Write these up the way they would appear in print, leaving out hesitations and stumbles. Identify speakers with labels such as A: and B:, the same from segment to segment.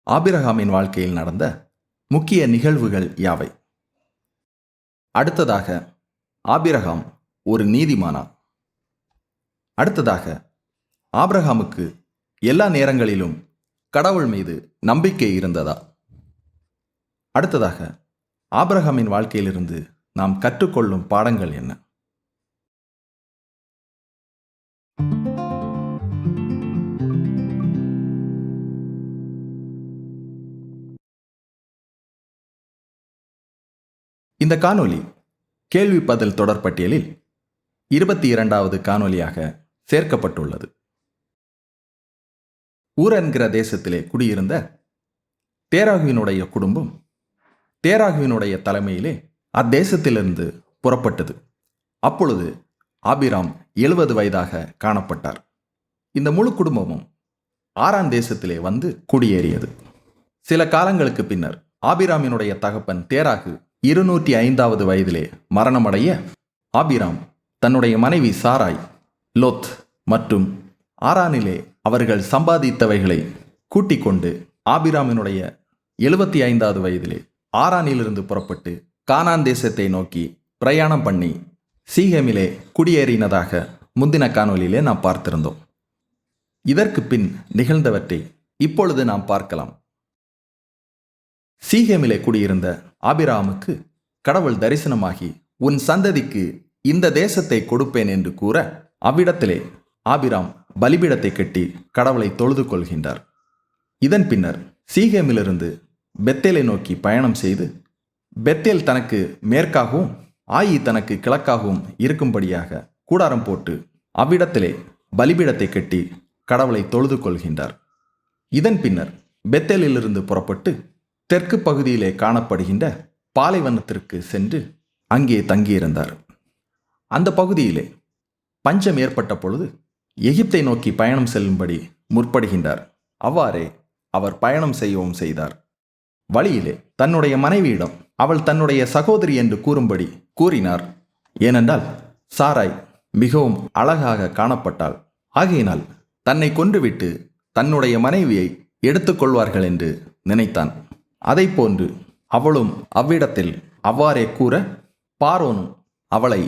A: ஆபிரகாமின் வாழ்க்கையில் நடந்த முக்கிய நிகழ்வுகள் யாவை? அடுத்ததாக, ஆபிரகாம் ஒரு நீதிமானா? அடுத்ததாக, ஆபிரகாமுக்கு எல்லா நேரங்களிலும் கடவுள் மீது நம்பிக்கை இருந்ததா? அடுத்ததாக, ஆபிரகாமின் வாழ்க்கையிலிருந்து நாம் கற்றுக்கொள்ளும் பாடங்கள் என்ன? இந்த காணொளி கேள்வி பதில் தொடர் பட்டியலில் 22வது காணொளியாக சேர்க்கப்பட்டுள்ளது. ஊர் என்கிற தேசத்திலே குடியிருந்த தேராகுவினுடைய குடும்பம் தேராகுவினுடைய தலைமையிலே அத்தேசத்திலிருந்து புறப்பட்டது. அப்பொழுது ஆபிராம் 70 வயதாக காணப்பட்டார். இந்த முழு குடும்பமும் ஆரான் தேசத்திலே வந்து குடியேறியது. சில காலங்களுக்கு பின்னர் ஆபிராமினுடைய தகப்பன் தேராகு 205வது வயதிலே மரணமடைய ஆபிராம் தன்னுடைய மனைவி சாராய், லோத் மற்றும் ஆரானிலே அவர்கள் சம்பாதித்தவைகளை கூட்டிக் கொண்டு ஆபிராமினுடைய 75வது வயதிலே ஆரானிலிருந்து புறப்பட்டு கானான் தேசத்தை நோக்கி பிரயாணம் பண்ணி சீகேமிலே குடியேறினதாக முந்தின காணொலியிலே நாம் பார்த்திருந்தோம். இதற்கு பின் நிகழ்ந்தவற்றை இப்பொழுது நாம் பார்க்கலாம். சீகேமிலே குடியிருந்த ஆபிராமுக்கு கடவுள் தரிசனமாகி, உன் சந்ததிக்கு இந்த தேசத்தை கொடுப்பேன் என்று கூற, அவ்விடத்திலே ஆபிராம் பலிபீடத்தை கட்டி கடவுளை தொழுது கொள்கின்றார். இதன் பின்னர் சீகேமிலிருந்து பெத்தேலை நோக்கி பயணம் செய்து, பெத்தேல் தனக்கு மேற்காகவும் ஆயி தனக்கு கிழக்காகவும் இருக்கும்படியாக கூடாரம் போட்டு அவ்விடத்திலே பலிபீடத்தை கட்டி கடவுளை தொழுது கொள்கின்றார். இதன் பின்னர் பெத்தேலிலிருந்து புறப்பட்டு தெற்கு பகுதியிலே காணப்படுகின்ற பாலைவனத்திற்கு சென்று அங்கே தங்கியிருந்தார். அந்த பகுதியிலே பஞ்சம் ஏற்பட்ட பொழுது எகிப்தை நோக்கி பயணம் செல்லும்படி முற்படுகின்றார். அவ்வாறே அவர் பயணம் செய்யவும் செய்தார். வழியிலே தன்னுடைய மனைவியிடம் அவள் தன்னுடைய சகோதரி என்று கூறும்படி கூறினார். ஏனென்றால் சாராய் மிகவும் அழகாக காணப்பட்டாள். ஆகையினால் தன்னை கொன்றுவிட்டு தன்னுடைய மனைவியை எடுத்துக்கொள்வார்கள் என்று நினைத்தான். அதை போன்று அவளும் அவ்விடத்தில் அவ்வாறே கூற, பார்வோனும் அவளை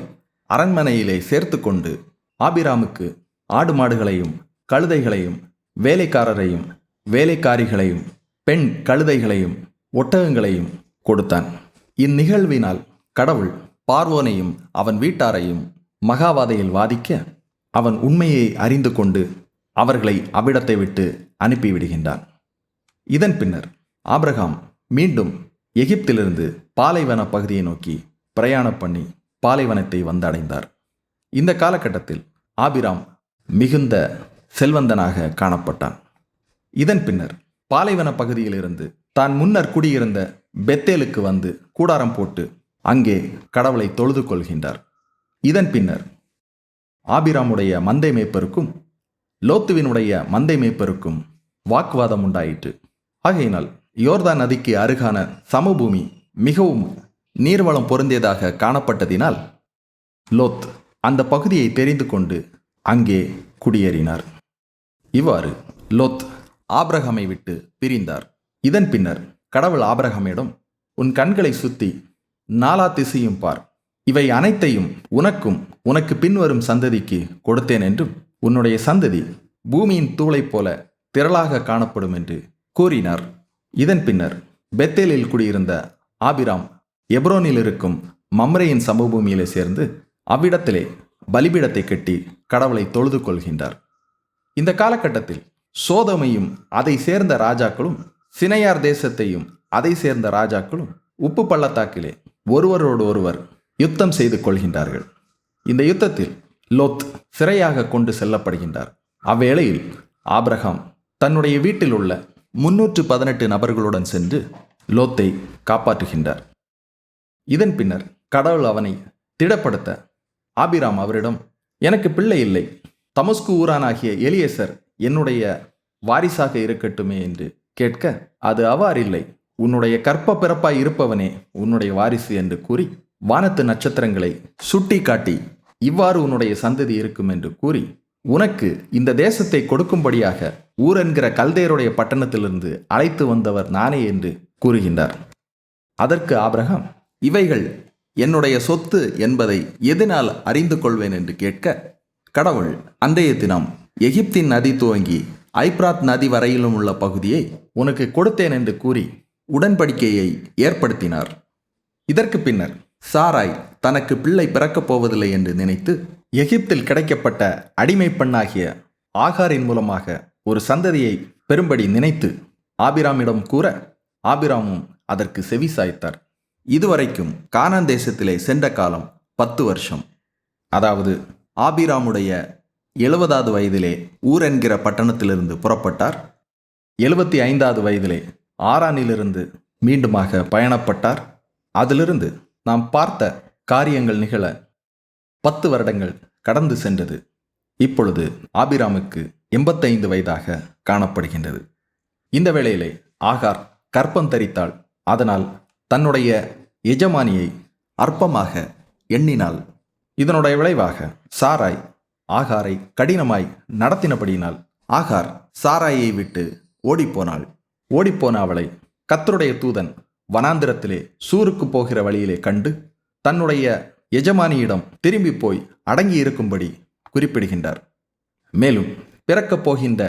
A: அரண்மனையிலே சேர்த்து கொண்டு ஆபிராமுக்கு ஆடு மாடுகளையும் கழுதைகளையும் வேலைக்காரரையும் வேலைக்காரிகளையும் பெண் கழுதைகளையும் ஒட்டகங்களையும் கொடுத்தான். இந்நிகழ்வினால் கடவுள் பார்வோனையும் அவன் வீட்டாரையும் மகாவாதையில் வாதிக்க, அவன் உண்மையை அறிந்து கொண்டு அவர்களை அவ்விடத்தை விட்டு அனுப்பிவிடுகின்றான். இதன் பின்னர் ஆபிரகாம் மீண்டும் எகிப்திலிருந்து பாலைவன பகுதியை நோக்கி பிரயாணம் பண்ணி பாலைவனத்தை வந்தடைந்தார். இந்த காலகட்டத்தில் ஆபிராம் மிகுந்த செல்வந்தனாக காணப்பட்டான். இதன் பின்னர் பாலைவன பகுதியிலிருந்து தான் முன்னர் குடியிருந்த பெத்தேலுக்கு வந்து கூடாரம் போட்டு அங்கே கடவுளை தொழுது கொள்கின்றார். இதன் பின்னர் ஆபிராமுடைய மந்தை மேய்ப்பருக்கும் லோத்துவினுடைய மந்தை மேய்ப்பருக்கும் வாக்குவாதம் உண்டாயிற்று. ஆகையினால் யோர்தான் நதிக்கு அருகான சமபூமி மிகவும் நீர்வளம் பொருந்தியதாக காணப்பட்டதினால் லோத் அந்த பகுதியை தெரிந்து கொண்டு அங்கே குடியேறினார். இவ்வாறு லோத் ஆபிரகாமை விட்டு பிரிந்தார். இதன் பின்னர் கடவுள் ஆபிரகாமிடம், உன் கண்களை சுத்தி நாலா திசையும் பார், இவை அனைத்தையும் உனக்கும் உனக்கு பின்வரும் சந்ததிக்கு கொடுத்தேன் என்றும், உன்னுடைய சந்ததி பூமியின் தூளைப் போல திரளாக காணப்படும் என்று கூறினார். இதன் பின்னர் பெத்தேலில் குடியிருந்த ஆபிராம் எப்ரோனில் இருக்கும் மம்ரேயின் சமபூமியிலே சேர்ந்து அவ்விடத்திலே பலிபீடத்தை கட்டி கடவுளை தொழுது கொள்கின்றார். இந்த காலகட்டத்தில் சோதோமையும் அதை சேர்ந்த ராஜாக்களும் சினையார் தேசத்தையும் அதை சேர்ந்த ராஜாக்களும் உப்பு பள்ளத்தாக்கிலே ஒருவரோடு ஒருவர் யுத்தம் செய்து கொள்கின்றார்கள். இந்த யுத்தத்தில் லோத் சிறையாக கொண்டு செல்லப்படுகின்றார். அவ்வேளையில் ஆபிரகாம் தன்னுடைய வீட்டில் உள்ள 318 நபர்களுடன் சென்று லோத்தை காப்பாற்றுகின்றார். இதன் பின்னர் கடவுள் அவனை திடப்படுத்த ஆபிராம் அவரிடம், எனக்கு பிள்ளை இல்லை, தமஸ்கு ஊரானாகிய எலியேசர் என்னுடைய வாரிசாக இருக்கட்டுமே என்று கேட்க, அது அவ்வாறில்லை, உன்னுடைய கற்ப பிறப்பாய் இருப்பவனே உன்னுடைய வாரிசு என்று கூறி வானத்து நட்சத்திரங்களை சுட்டி காட்டி, இவ்வாறு உன்னுடைய சந்ததி இருக்கும் என்று கூறி உனக்கு இந்த தேசத்தை கொடுக்கும்படியாக ஊர் என்கிற கல்தேயருடைய பட்டணத்திலிருந்து அழைத்து வந்தவர் நானே என்று கூறுகின்றார். அதற்கு ஆபிரகாம், இவைகள் என்னுடைய சொத்து என்பதை எதனால் அறிந்து கொள்வேன் என்று கேட்க, கடவுள் அன்றைய தினம் எகிப்தின் நதி துவங்கி ஐப்ராத் நதி வரையிலும் உள்ள பகுதியை உனக்கு கொடுத்தேன் என்று கூறி உடன்படிக்கையை ஏற்படுத்தினார். இதற்கு பின்னர் சாராய் தனக்கு பிள்ளை பிறக்கப் போவதில்லை என்று நினைத்து எகிப்தில் கிடைக்கப்பட்ட அடிமை பெண்ணாகிய ஆகாரின் மூலமாக ஒரு சந்ததியை பெறும்படி நினைத்து ஆபிராமிடம் கூற, ஆபிராமும் அதற்கு செவி சாய்த்தார். இதுவரைக்கும் கானான் தேசத்திலே சென்ற காலம் 10 வருஷம். அதாவது ஆபிராமுடைய 70வது வயதிலே ஊர் என்கிற பட்டணத்திலிருந்து புறப்பட்டார். 75வது வயதிலே ஆரானிலிருந்து மீண்டுமாக பயணப்பட்டார். அதிலிருந்து நாம் பார்த்த காரியங்கள் நிகழ 10 வருடங்கள் கடந்து சென்றது. இப்பொழுது ஆபிராமுக்கு 85 வயதாக காணப்படுகின்றது. இந்த வேளையிலே ஆகார் கர்ப்பம் தரித்தாள். அதனால் தன்னுடைய எஜமானியை அற்பமாக எண்ணினாள். இதனுடைய விளைவாக சாராய் ஆகாரை கடினமாய் நடத்தினபடியினால் ஆகார் சாராயை விட்டு ஓடிப்போனாள். ஓடிப்போன அவளை கர்த்தருடைய தூதன் வனாந்திரத்திலே சூருக்கு போகிற வழியிலே கண்டு தன்னுடைய எஜமானியிடம் திரும்பி போய் அடங்கி இருக்கும்படி குறிப்பிடுகின்றார். மேலும் பிறக்கப் போகின்ற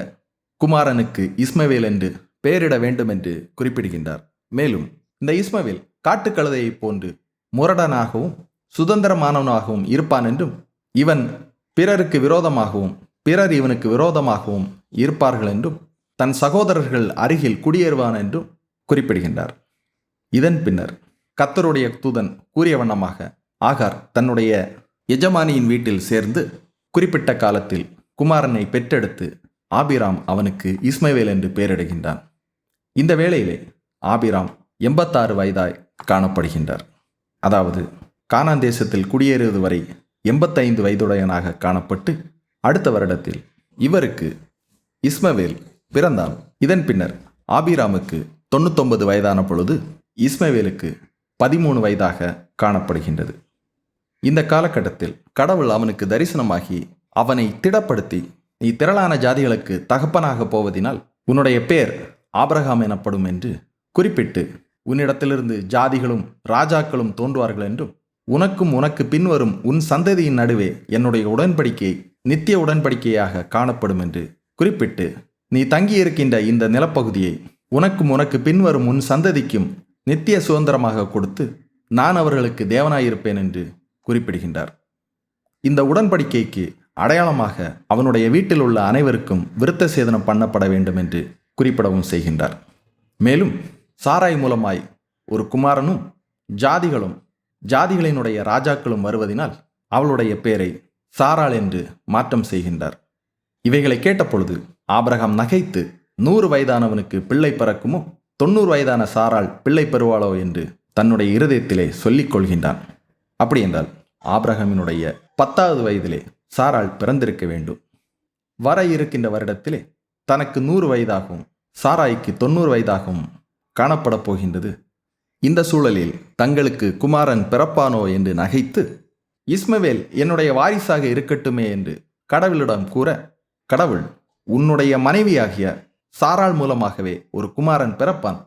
A: குமாரனுக்கு இஸ்மவேல் என்று பெயரிட வேண்டும் என்று குறிப்பிடுகின்றார். மேலும் இந்த இஸ்மவேல் காட்டுக்கழுதையை போன்று முரடனாகவும் சுதந்திரமானவனாகவும் இருப்பான் என்றும், இவன் பிறருக்கு விரோதமாகவும் பிறர் இவனுக்கு விரோதமாகவும் இருப்பார்கள் என்றும், தன் சகோதரர்கள் அருகில் குடியேறுவான் என்றும் குறிப்பிடுகின்றார். இதன் பின்னர் கர்த்தருடைய தூதன் கூறிய வண்ணமாக ஆகார் தன்னுடைய எஜமானியின் வீட்டில் சேர்ந்து குறிப்பிட்ட காலத்தில் குமாரனை பெற்றெடுத்து ஆபிராம் அவனுக்கு இஸ்மவேல் என்று பெயரிடுகின்றான். இந்த வேளையிலே ஆபிராம் 86 வயதாய் காணப்படுகின்றார். அதாவது கானான் தேசத்தில் குடியேறுவது வரை 85 வயதுடையனாக காணப்பட்டு அடுத்த வருடத்தில் இவருக்கு இஸ்மவேல் பிறந்தான். இதன் பின்னர் ஆபிராமுக்கு 99 வயதான பொழுது இஸ்மவேலுக்கு 13 வயதாக காணப்படுகின்றது. இந்த காலகட்டத்தில் கடவுள் அவனுக்கு தரிசனமாகி அவனை திடப்படுத்தி, நீ திரளான ஜாதிகளுக்கு தகப்பனாக போவதினால் உன்னுடைய பேர் ஆபிரகாம் எனப்படும் என்று குறிப்பிட்டு, உன்னிடத்திலிருந்து ஜாதிகளும் ராஜாக்களும் தோன்றுவார்கள் என்றும், உனக்கும் உனக்கு பின்வரும் உன் சந்ததியின் நடுவே என்னுடைய உடன்படிக்கை நித்திய உடன்படிக்கையாக காணப்படும் என்று குறிப்பிட்டு, நீ தங்கியிருக்கின்ற இந்த நிலப்பகுதியை உனக்கும் உனக்கு பின்வரும் உன் சந்ததிக்கும் நித்திய சுதந்திரமாக கொடுத்து நான் அவர்களுக்கு தேவனாயிருப்பேன் என்று குறிப்பிடுகின்றார். இந்த உடன்படிக்கைக்கு அடையாளமாக அவனுடைய வீட்டில் உள்ள அனைவருக்கும் விருத்த சேதனம் பண்ணப்பட வேண்டும் என்று குறிப்பிடவும் செய்கின்றார். மேலும் சாராய் மூலமாய் ஒரு குமாரனும் ஜாதிகளினுடைய ராஜாக்களும் வருவதினால் அவளுடைய பெயரை சாராள் என்று மாற்றம் செய்கின்றார். இவைகளை கேட்டபொழுது ஆபிரகாம் நகைத்து, 100 வயதானவனுக்கு பிள்ளை பிறக்குமோ, 90 வயதான சாராள் பிள்ளை பெறுவாளோ என்று தன்னுடைய இருதயத்திலே சொல்லிக் கொள்கின்றான். அப்படி என்றால் ஆபிரகாமினுடைய 10வது வயதிலே சாராள் பிறந்திருக்க வேண்டும். வர இருக்கின்ற வருடத்திலே தனக்கு 100 வயதாகவும் சாராய்க்கு 90 வயதாகவும் காணப்பட போகின்றது. இந்த சூழலில் தங்களுக்கு குமாரன் பிறப்பானோ என்று நகைத்து, இஸ்மவேல் என்னுடைய வாரிசாக இருக்கட்டுமே என்று கடவுளிடம் கூற, கடவுள், உன்னுடைய மனைவியாகிய சாராள் மூலமாகவே ஒரு குமாரன் பிறப்பான்,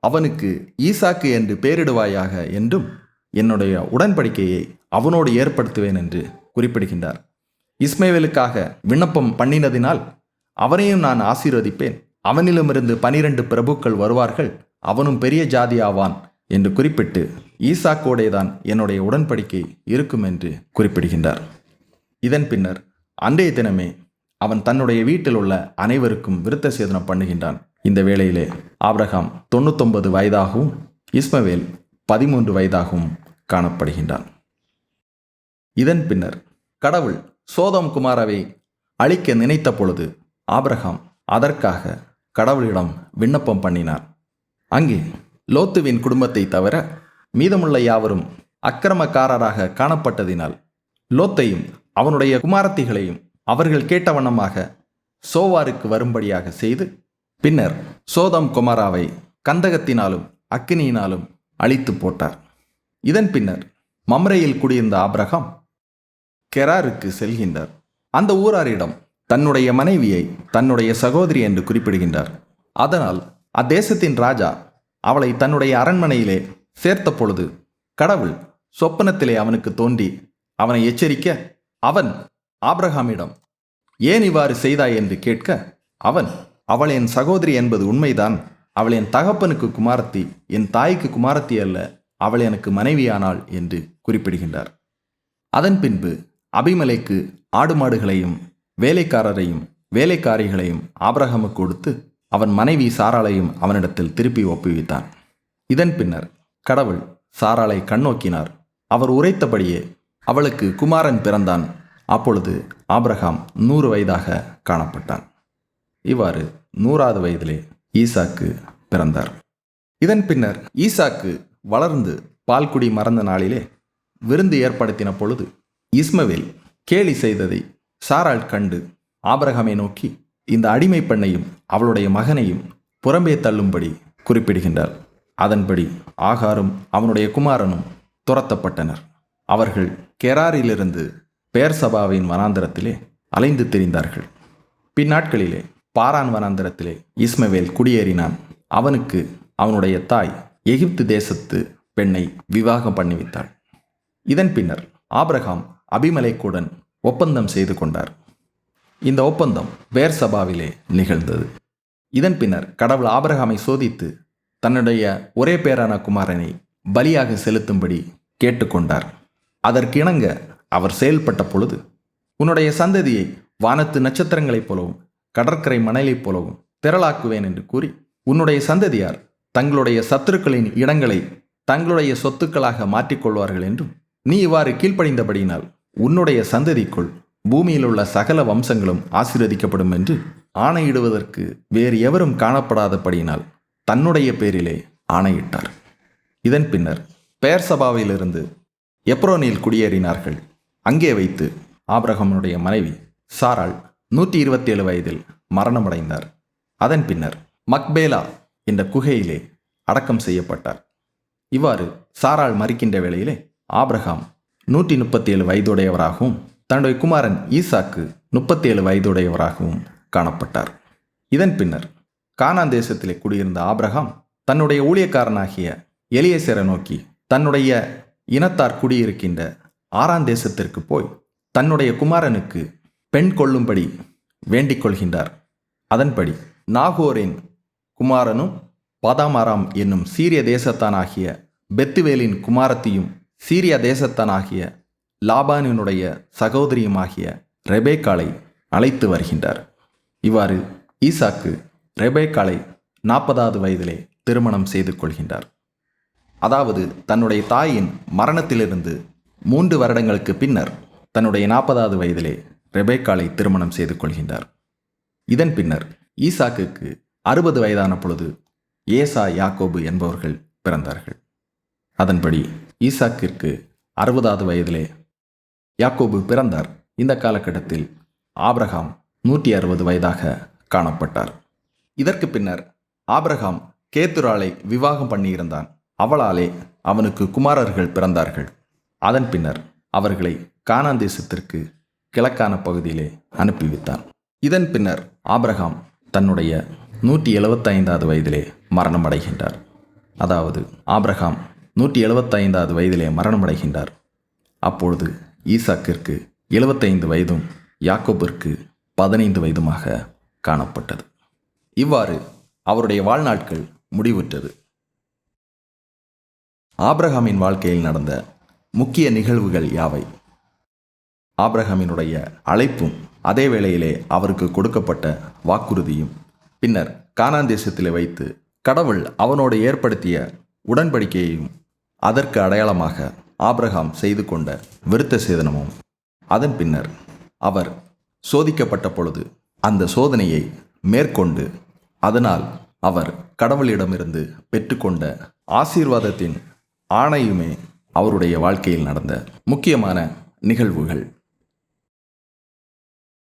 A: அவனுக்கு ஈசாக்கு என்று பெயரிடுவாயாக என்றும் என்னுடைய உடன்படிக்கையை அவனோடு ஏற்படுத்துவேன் என்று குறிப்பிடுகின்றார். இஸ்மவேலுக்காக விண்ணப்பம் பண்ணினதினால் அவனையும் நான் ஆசீர்வதிப்பேன், அவனிலுமிருந்து 12 பிரபுக்கள் வருவார்கள், அவனும் பெரிய ஜாதி ஆவான் என்று குறிப்பிட்டு, ஈசாக்கோடேதான் என்னுடைய உடன்படிக்கை இருக்கும் என்று குறிப்பிடுகின்றார். இதன் பின்னர் அன்றைய தினமே அவன் தன்னுடைய வீட்டில் உள்ள அனைவருக்கும் விருத்த சேதனம் பண்ணுகின்றான். இந்த வேளையிலே ஆபிரகாம் 99 வயதாகவும் இஸ்மவேல் 13 வயதாகவும் காணப்படுகின்றான். இதன் பின்னர் கடவுள் சோதோம் குமாராவை அழிக்க நினைத்த பொழுது ஆபிரகாம் அதற்காக கடவுளிடம் விண்ணப்பம் பண்ணினார். அங்கே லோத்துவின் குடும்பத்தை தவிர மீதமுள்ள யாவரும் அக்கிரமக்காரராக காணப்பட்டதினால் லோத்தையும் அவனுடைய குமாரத்திகளையும் அவர்கள் கேட்ட வண்ணமாக சோவாருக்கு வரும்படியாக செய்து, பின்னர் சோதோம் கொமோராவை கந்தகத்தினாலும் அக்கினியினாலும் அழித்து போட்டார். இதன் பின்னர் மம்ரேயில் குடியிருந்த ஆபிரகாம் கெராருக்கு செல்கின்றார். அந்த ஊராரிடம் தன்னுடைய மனைவியை தன்னுடைய சகோதரி என்று குறிப்பிடுகின்றார். அதனால் அத்தேசத்தின் ராஜா அவளை தன்னுடைய அரண்மனையிலே சேர்த்த பொழுது கடவுள் சொப்பனத்திலே அவனுக்கு தோன்றி அவனை எச்சரிக்க, அவன் ஆபிரகாமிடம் ஏன் இவ்வாறு செய்தாய் என்று கேட்க, அவள் என் சகோதரி என்பது உண்மைதான். அவள் என் தகப்பனுக்கு குமாரத்தி, என் தாய்க்கு குமாரத்தி அல்ல, அவள் எனக்கு மனைவியானாள் என்று குறிப்பிடுகின்றார். அதன் பின்பு அபிமெலேக்கு ஆடு மாடுகளையும் வேலைக்காரரையும் வேலைக்காரிகளையும் ஆபிரகாமுக்கு கொடுத்து அவன் மனைவி சாராளையும் அவனிடத்தில் திருப்பி ஒப்புவித்தான். இதன் பின்னர் கடவுள் சாராளை கண்ணோக்கினார். அவர் உரைத்தபடியே அவளுக்கு குமாரன் பிறந்தான். அப்பொழுது ஆபிரகாம் 100 வயதாக காணப்பட்டான். இவ்வாறு 100வது வயதிலே ஈசாக்கு பிறந்தார். இதன் பின்னர் ஈசாக்கு வளர்ந்து பால்குடி மறந்த நாளிலே விருந்து ஏற்படுத்தின பொழுது இஸ்மவேல் கேலி செய்ததை சாராள் கண்டு ஆபிரகாமை நோக்கி இந்த அடிமை பெண்ணையும் அவளுடைய மகனையும் புறம்பே தள்ளும்படி குறிப்பிடுகின்றார். அதன்படி ஆகாரும் அவனுடைய குமாரனும் துரத்தப்பட்டனர். அவர்கள் கெராரிலிருந்து பெயர்சபாவின் வனாந்தரத்திலே அலைந்து திரிந்தார்கள். பின்னாட்களிலே பாரான் வனாந்தரத்திலே இஸ்மவேல் குடியேறினான். அவனுக்கு அவனுடைய தாய் எகிப்து தேசத்து பெண்ணை விவாகம் பண்ணிவித்தாள். இதன் பின்னர் ஆபிரகாம் அபிமெலேக்குடன் ஒப்பந்தம் செய்து கொண்டார். இந்த ஒப்பந்தம் பெயர்சபாவிலே நிகழ்ந்தது. இதன் பின்னர் கடவுள் ஆபிரகாமை சோதித்து தன்னுடைய ஒரே பேரான குமாரனை பலியாக செலுத்தும்படி கேட்டுக்கொண்டார். அதற்கிணங்க அவர் செயல்பட்ட பொழுது, உன்னுடைய சந்ததியை வானத்து நட்சத்திரங்களைப் போலவும் கடற்கரை மணலைப் போலவும் திரளாக்குவேன் என்று கூறி, உன்னுடைய சந்ததியார் தங்களுடைய சத்துருக்களின் இடங்களை தங்களுடைய சொத்துக்களாக மாற்றிக்கொள்வார்கள் என்றும், நீ இவ்வாறு கீழ்ப்படிந்தபடியினால் உன்னுடைய சந்ததிக்குள் பூமியில் உள்ள சகல வம்சங்களும் ஆசீர்வதிக்கப்படும் என்று ஆணையிடுவதற்கு வேறு எவரும் காணப்படாதபடியினால் தன்னுடைய பேரிலே ஆணையிட்டார். இதன் பின்னர் பெயர்சபாவிலிருந்து எப்ரோனில் குடியேறினார்கள். அங்கே வைத்து ஆபிரகாமுடைய மனைவி சாராள் 127 வயதில் மரணமடைந்தார். அதன் பின்னர் மக்பேலா என்ற குகையிலே அடக்கம் செய்யப்பட்டார். இவ்வாறு சாராள் மரிக்கின்ற வேளையிலே ஆபிரகாம் 137 வயதுடையவராகவும் தன்னுடைய குமாரன் ஈசாக்கு 37 வயதுடையவராகவும் காணப்பட்டார். இதன் பின்னர் கானான் தேசத்திலே குடியிருந்த ஆபிரகாம் தன்னுடைய ஊழியக்காரனாகிய எலியேசரை நோக்கி தன்னுடைய இனத்தார் குடியிருக்கின்ற ஆரான் தேசத்திற்கு போய் தன்னுடைய குமாரனுக்கு பெண் கொள்ளும்படி வேண்டிக் கொள்கின்றார். அதன்படி நாகோரின் குமாரனும் பாதாமாராம் என்னும் சீரிய தேசத்தானாகிய பெத்துவேலின் குமாரத்தியும் சீரியா தேசத்தானாகிய லாபானினுடைய சகோதரியுமாகிய ரெபேக்காளை அழைத்து வருகின்றார். இவ்வாறு ஈசாக்கு ரெபேக்காளை 40வது வயதிலே திருமணம் செய்து கொள்கின்றார். அதாவது தன்னுடைய தாயின் மரணத்திலிருந்து 3 வருடங்களுக்கு பின்னர் தன்னுடைய 40வது வயதிலே ரெபேக்காளை திருமணம் செய்து கொள்கின்றார். இதன் பின்னர் ஈசாக்குக்கு 60 வயதான பொழுது ஏசா யாக்கோபு என்பவர்கள் பிறந்தார்கள். அதன்படி ஈசாக்கிற்கு 60வது வயதிலே யாக்கோபு பிறந்தார். இந்த காலகட்டத்தில் ஆபிரகாம் 160 வயதாக காணப்பட்டார். இதற்கு பின்னர் ஆபிரகாம் கேத்துராளை விவாகம் பண்ணியிருந்தான். அவளாலே அவனுக்கு குமாரர்கள் பிறந்தார்கள். அதன் பின்னர் அவர்களை கானான் தேசத்திற்கு கிழக்கான பகுதியிலே அனுப்பிவித்தான். இதன் பின்னர் ஆபிரகாம் தன்னுடைய 175வது வயதிலே மரணமடைகின்றார். அதாவது ஆபிரகாம் 175வது வயதிலே மரணமடைகின்றார். அப்பொழுது ஈசாக்கிற்கு 75 வயதும் யாக்கோபிற்கு 15 வயதுமாக காணப்பட்டது. இவ்வாறு அவருடைய வாழ்நாட்கள் முடிவுற்றது. ஆபிரகாமின் வாழ்க்கையில் நடந்த முக்கிய நிகழ்வுகள் யாவை? ஆபிரகாமினுடைய அழைப்பும் அதே வேளையிலே அவருக்கு கொடுக்கப்பட்ட வாக்குறுதியும், பின்னர் கானான் தேசத்திலே வைத்து கடவுள் அவனோடு ஏற்படுத்திய உடன்படிக்கையையும், அதற்கு அடையாளமாக ஆபிரகாம் செய்து கொண்ட விருத்த சேதனமும், அதன் பின்னர் அவர் சோதிக்கப்பட்ட பொழுது அந்த சோதனையை மேற்கொண்டு அதனால் அவர் கடவுளிடமிருந்து பெற்றுக்கொண்ட ஆசீர்வாதத்தின் ஆணையுமே அவருடைய வாழ்க்கையில் நடந்த முக்கியமான நிகழ்வுகள்.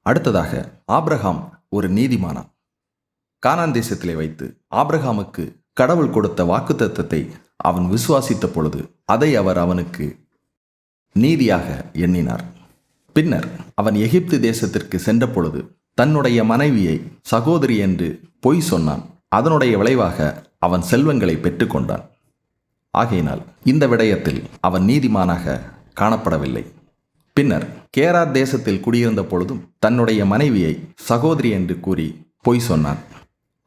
A: அடுத்ததாக ஆபிரகாம் ஒரு நீதிமானா. கானான் தேசத்திலே வைத்து ஆபிரகாமுக்கு கடவுள் கொடுத்த வாக்குத்தத்தத்தை அவன் விசுவாசித்த பொழுது அதை அவர் அவனுக்கு நீதியாக எண்ணினார். பின்னர் அவன் எகிப்து தேசத்திற்கு சென்ற பொழுது தன்னுடைய மனைவியை சகோதரி என்று பொய் சொன்னான். அதனுடைய விளைவாக அவன் செல்வங்களை பெற்றுக்கொண்டான். ஆகையினால் இந்த விடயத்தில் அவன் நீதிமானாக காணப்படவில்லை. பின்னர் கேரார் தேசத்தில் குடியிருந்த பொழுதும் தன்னுடைய மனைவியை சகோதரி என்று கூறி பொய் சொன்னான்.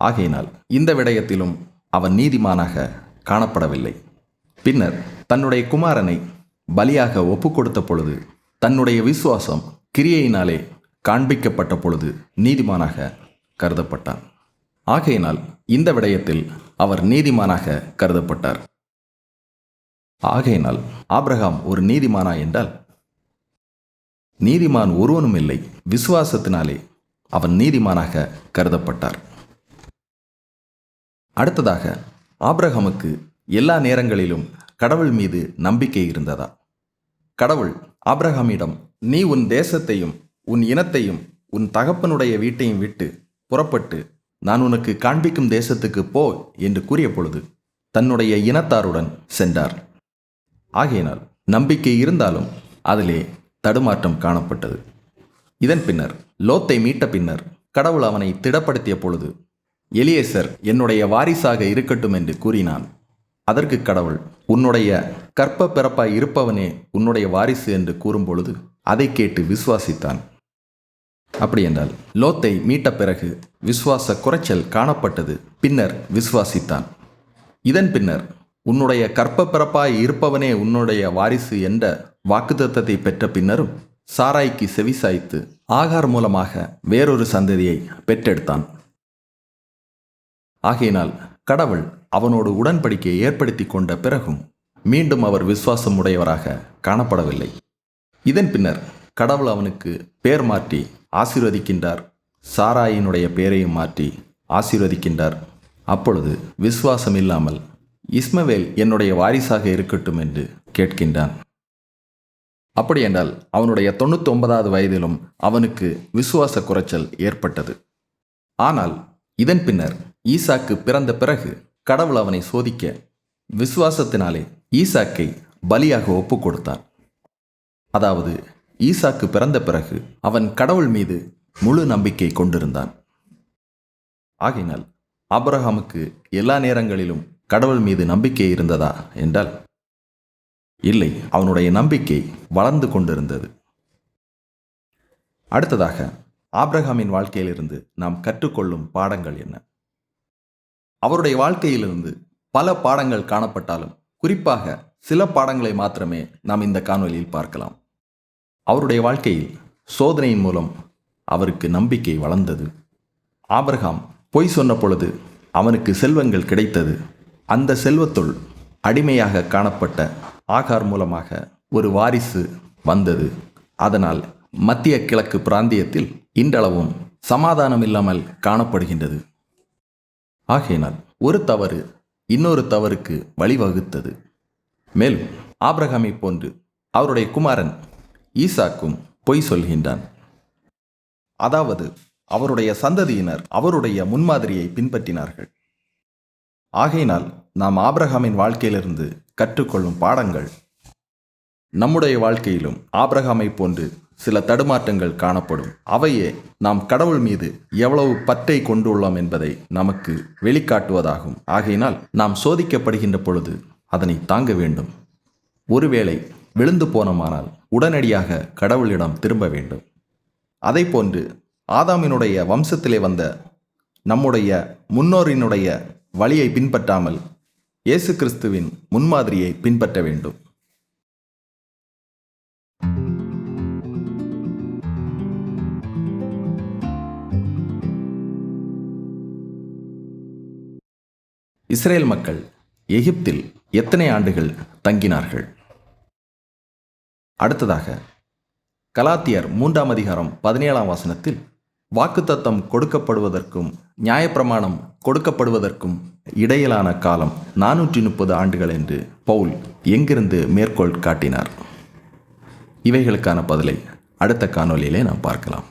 A: ஆகையினால் இந்த விடயத்திலும் அவன் நீதிமானாக காணப்படவில்லை. பின்னர் தன்னுடைய குமாரனை பலியாக ஒப்பு கொடுத்த பொழுது தன்னுடைய விசுவாசம் கிரியையினாலே காண்பிக்கப்பட்ட பொழுது நீதிமானாக கருதப்பட்டான். ஆகையினால் இந்த விடயத்தில் அவர் நீதிமானாக கருதப்பட்டார். ஆகையினால் ஆபிரகாம் ஒரு நீதிமானா என்றால், நீதிமான் ஒருவனும் இல்லை, விசுவாசத்தினாலே அவன் நீதிமானாக கருதப்பட்டார். அடுத்ததாக, ஆபிரகாமுக்கு எல்லா நேரங்களிலும் கடவுள் மீது நம்பிக்கை இருந்ததா? கடவுள் ஆபிரகாமிடம், நீ உன் தேசத்தையும் உன் இனத்தையும் உன் தகப்பனுடைய வீட்டையும் விட்டு புறப்பட்டு நான் உனக்கு காண்பிக்கும் தேசத்துக்கு போ என்று கூறிய பொழுது தன்னுடைய இனத்தாருடன் சென்றார். ஆகையினால் நம்பிக்கை இருந்தாலும் அதிலே தடுமாற்றம் காணப்பட்டது. இதன் பின்னர் லோத்தை மீட்ட பின்னர் கடவுள் அவனை திடப்படுத்திய பொழுது, எலியேசர் என்னுடைய வாரிசாக இருக்கட்டும் என்று கூறினான். அதற்கு கடவுள், உன்னுடைய கற்ப பிறப்பாய் இருப்பவனே உன்னுடைய வாரிசு என்று கூறும்பொழுது அதை கேட்டு விசுவாசித்தான். அப்படியென்றால் லோத்தை மீட்ட பிறகு விசுவாச குறைச்சல் காணப்பட்டது. பின்னர் விசுவாசித்தான். இதன் பின்னர் உன்னுடைய கற்ப பிறப்பாய் இருப்பவனே உன்னுடைய வாரிசு என்ற வாக்குத்தத்தத்தை பெற்ற பின்னரும் சாராய்க்கு செவிசாய்த்து ஆகார் மூலமாக வேறொரு சந்ததியை பெற்றெடுத்தான். ஆகையினால் கடவுள் அவனோடு உடன்படிக்கையை ஏற்படுத்தி கொண்ட பிறகும் மீண்டும் அவர் விசுவாசம் உடையவராக காணப்படவில்லை. இதன் பின்னர் கடவுள் அவனுக்கு பெயர் மாற்றி ஆசீர்வதிக்கின்றார். சாராயினுடைய பெயரையும் மாற்றி ஆசீர்வதிக்கின்றார். அப்பொழுது விசுவாசம் இல்லாமல் இஸ்மவேல் என்னுடைய வாரிசாக இருக்கட்டும் என்று கேட்கின்றான். அப்படியென்றால் அவனுடைய 99வது வயதிலும் அவனுக்கு விசுவாச குறைச்சல் ஏற்பட்டது. ஆனால் இதன் பின்னர் ஈசாக்கு பிறந்த பிறகு கடவுள் அவனை சோதிக்க விசுவாசத்தினாலே ஈசாக்கை பலியாக ஒப்பு கொடுத்தான். அதாவது ஈசாக்கு பிறந்த பிறகு அவன் கடவுள் மீது முழு நம்பிக்கை கொண்டிருந்தான். ஆகையினால் ஆபிரகாமுக்கு எல்லா நேரங்களிலும் கடவுள் மீது நம்பிக்கை இருந்ததா என்றால் இல்லை, அவனுடைய நம்பிக்கை வளர்ந்து கொண்டிருந்தது. அடுத்ததாக, ஆபிரகாமின் வாழ்க்கையிலிருந்து நாம் கற்றுக்கொள்ளும் பாடங்கள் என்ன? அவருடைய வாழ்க்கையிலிருந்து பல பாடங்கள் காணப்பட்டாலும் குறிப்பாக சில பாடங்களை மாத்திரமே நாம் இந்த காணொலியில் பார்க்கலாம். அவருடைய வாழ்க்கையில் சோதனையின் மூலம் அவருக்கு நம்பிக்கை வளர்ந்தது. ஆபிரகாம் பொய் சொன்ன பொழுது அவனுக்கு செல்வங்கள் கிடைத்தது. அந்த செல்வத்துள் அடிமையாக காணப்பட்ட ஆகார் மூலமாக ஒரு வாரிசு வந்தது. அதனால் மத்திய கிழக்கு பிராந்தியத்தில் இன்றளவும் சமாதானம் இல்லாமல் காணப்படுகின்றது. ஆகையினால் ஒரு தவறு இன்னொரு தவறுக்கு வழிவகுத்தது. மேலும் ஆபிரகாமை போன்று அவருடைய குமாரன் ஈசாக்கும் பொய் சொல்கின்றான். அதாவது அவருடைய சந்ததியினர் அவருடைய முன்மாதிரியை பின்பற்றினார்கள். ஆகையினால் நாம் ஆபிரகாமின் வாழ்க்கையிலிருந்து கற்றுக்கொள்ளும் பாடங்கள், நம்முடைய வாழ்க்கையிலும் ஆபிரகாமை போன்று சில தடுமாற்றங்கள் காணப்படும். அவையே நாம் கடவுள் மீது எவ்வளவு பற்றை கொண்டுள்ளோம் என்பதை நமக்கு வெளிக்காட்டுவதாகும். ஆகையினால் நாம் சோதிக்கப்படுகின்ற பொழுது அதனை தாங்க வேண்டும். ஒருவேளை விழுந்து போனோமானால் உடனடியாக கடவுளிடம் திரும்ப வேண்டும். அதை போன்று ஆதாமினுடைய வம்சத்திலே வந்த நம்முடைய முன்னோரினுடைய வழியை பின்பற்றாமல் இயேசு கிறிஸ்துவின் முன்மாதிரியை பின்பற்ற வேண்டும். இஸ்ரேல் மக்கள் எகிப்தில் எத்தனை ஆண்டுகள் தங்கினார்கள்? அடுத்ததாக, கலாத்தியர் 3ஆம் அதிகாரம் 17ஆம் வசனத்தில் வாக்குத்தத்தம் கொடுக்கப்படுவதற்கும் நியாயப்பிரமாணம் கொடுக்கப்படுவதற்கும் இடையிலான காலம் 430 ஆண்டுகள் என்று பவுல் எங்கிருந்து மேற்கோள் காட்டினார்? இவைகளுக்கான பதிலை அடுத்த காணொளியிலே நாம் பார்க்கலாம்.